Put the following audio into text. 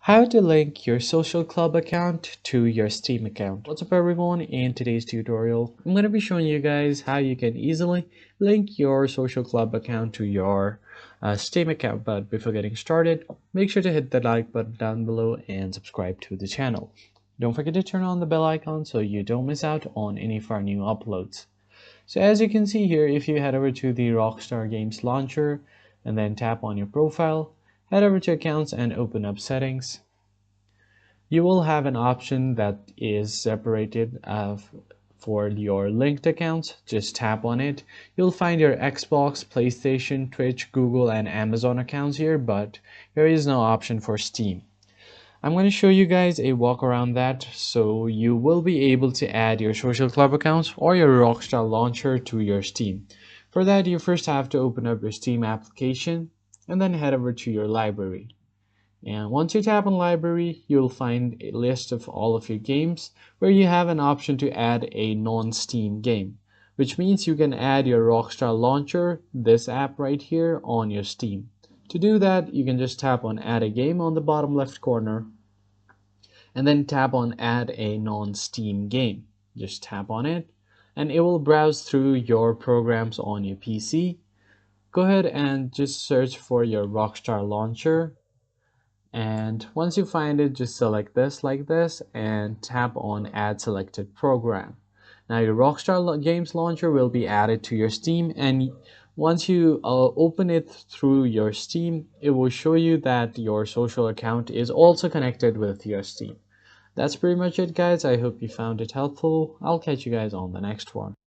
How to link your social club account to your Steam account. What's up everyone, in today's tutorial I'm going to be showing you guys how you can easily link your social club account to your Steam account. But before getting started, make sure to hit the like button down below and subscribe to the channel. Don't forget to turn on the bell icon so you don't miss out on any of our new uploads. So as you can see here, if you head over to the Rockstar Games launcher and then tap on your profile, head over to accounts and open up settings. You will have an option that is separated for your linked accounts. Just tap on it. You'll find your Xbox, PlayStation, Twitch, Google, and Amazon accounts here, but there is no option for Steam. I'm going to show you guys a walk around that, so you will be able to add your social club accounts or your Rockstar launcher to your Steam. For that, you first have to open up your Steam application and then head over to your library. And once you tap on library, you'll find a list of all of your games where you have an option to add a non-Steam game, which means you can add your Rockstar launcher, this app right here, on your Steam. To do that, you can just tap on add a game on the bottom left corner and then tap on add a non-Steam game. Just tap on it and it will browse through your programs on your PC. Go ahead and just search for your Rockstar launcher. And once you find it, just select this like this and tap on add selected program. Now your Rockstar Games launcher will be added to your Steam, and once you open it through your Steam, it will show you that your social account is also connected with your Steam. That's pretty much it guys. I hope you found it helpful. I'll catch you guys on the next one.